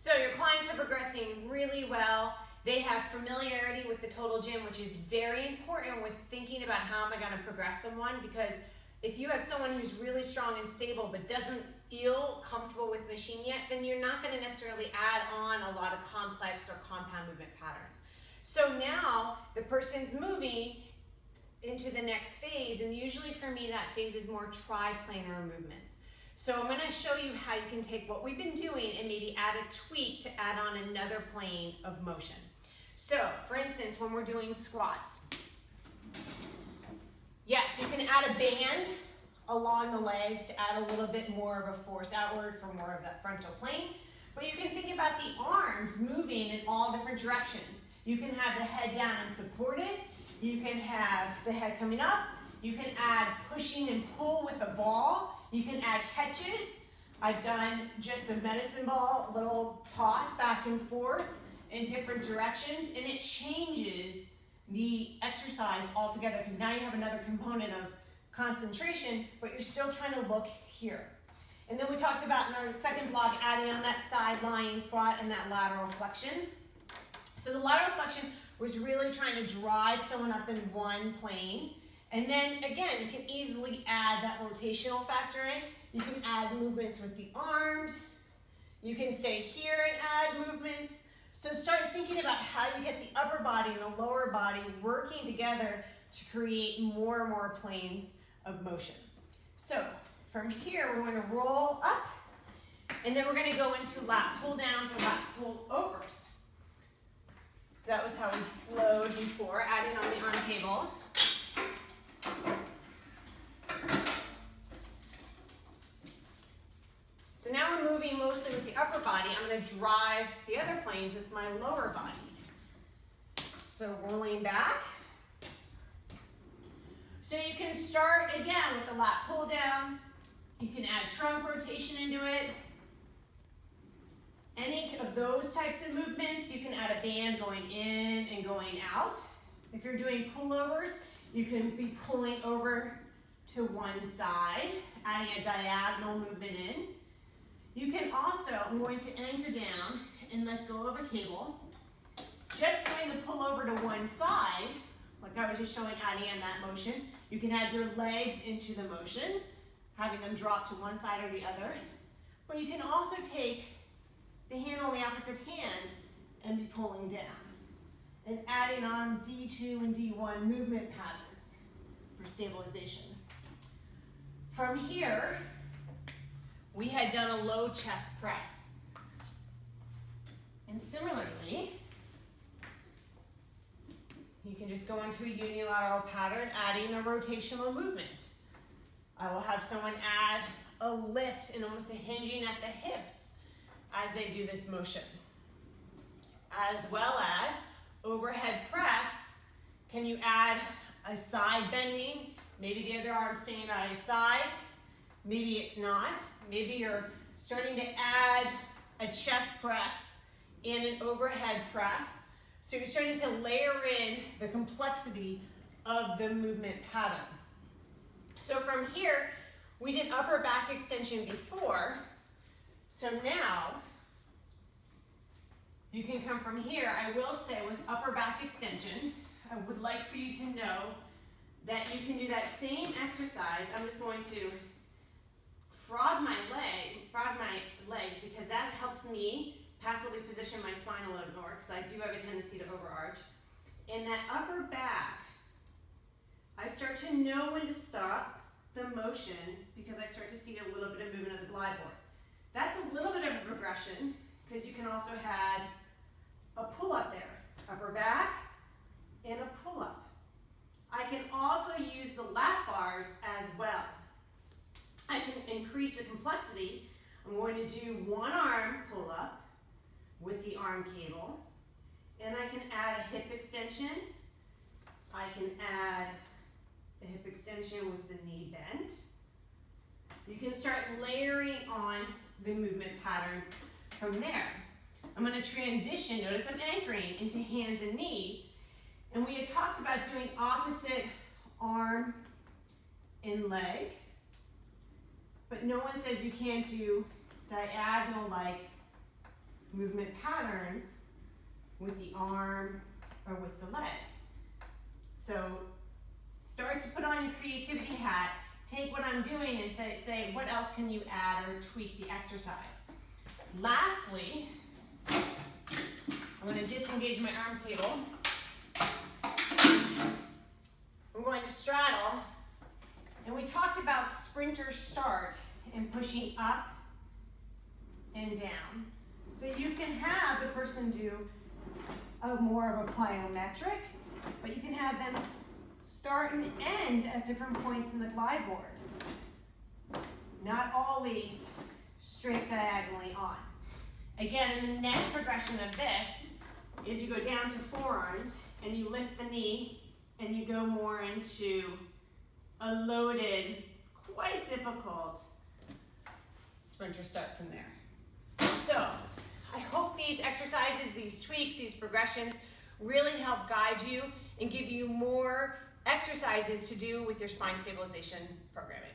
So your clients are progressing really well. They have familiarity with the total gym, which is very important with thinking about how am I going to progress someone, because if you have someone who's really strong and stable but doesn't feel comfortable with machine yet, then you're not going to necessarily add on a lot of complex or compound movement patterns. So now the person's moving into the next phase, and usually for me that phase is more tri-planar movements. So I'm going to show you how you can take what we've been doing and maybe add a tweak to add on another plane of motion. So for instance, when we're doing squats, yes, you can add a band along the legs to add a little bit more of a force outward for more of that frontal plane. But you can think about the arms moving in all different directions. You can have the head down and support it. You can have the head coming up. You can add pushing and pull with a ball. You can add catches. I've done just a medicine ball, a little toss back and forth in different directions, and it changes the exercise altogether because now you have another component of concentration, but you're still trying to look here. And then we talked about in our second block adding on that side lying squat and that lateral flexion. So the lateral flexion was really trying to drive someone up in one plane. And then again, you can easily add that rotational factor in. You can add movements with the arms. You can stay here and add movements. So start thinking about how you get the upper body and the lower body working together to create more and more planes of motion. So from here, we're going to roll up, and then we're going to go into lat pull down to lat pull overs. So that was how we flowed before, adding on the arm table. So now we're moving mostly with the upper body. I'm going to drive the other planes with my lower body. So rolling back. So you can start again with the lat pull down. You can add trunk rotation into it. Any of those types of movements, you can add a band going in and going out. If you're doing pullovers, you can be pulling over to one side, adding a diagonal movement in. You can also, I'm going to anchor down and let go of a cable. Just doing the pullover to one side, like I was just showing adding in that motion. You can add your legs into the motion, having them drop to one side or the other. But you can also take the hand on the opposite hand and be pulling down. And adding on D2 and D1 movement patterns for stabilization. From here, we had done a low chest press. And similarly, you can just go into a unilateral pattern, adding a rotational movement. I will have someone add a lift and almost a hinging at the hips as they do this motion. As well as overhead press, can you add a side bending? Maybe the other arm's staying by his side. Maybe it's not. Maybe you're starting to add a chest press and an overhead press. So you're starting to layer in the complexity of the movement pattern. So from here, we did upper back extension before. So now, you can come from here. I will say with upper back extension, I would like for you to know that you can do that same exercise. I'm just going to frog my legs because that helps me passively position my spinal lobe more because I do have a tendency to overarch. In that upper back, I start to know when to stop the motion because I start to see a little bit of movement of the glide board. That's a little bit of a progression because you can also add a pull-up there. Upper back and a pull-up. I can also use the lat bars as well. I can increase the complexity. I'm going to do one arm pull-up with the arm cable. And I can add a hip extension. I can add a hip extension with the knee bent. You can start layering on the movement patterns from there. I'm going to transition, notice I'm anchoring into hands and knees. And we had talked about doing opposite arm and leg. But no one says you can't do diagonal like movement patterns with the arm or with the leg. So start to put on your creativity hat, take what I'm doing and say, what else can you add or tweak the exercise? Lastly, I'm going to disengage my arm cable. I'm going to straddle, and we talked about sprinter start and pushing up and down. So you can have the person do more of a plyometric, but you can have them start and end at different points in the glide board. Not always straight diagonally on. Again, in the next progression of this is you go down to forearms and you lift the knee and you go more into a loaded, quite difficult sprinter start from there. So I hope these exercises, these tweaks, these progressions really help guide you and give you more exercises to do with your spine stabilization programming.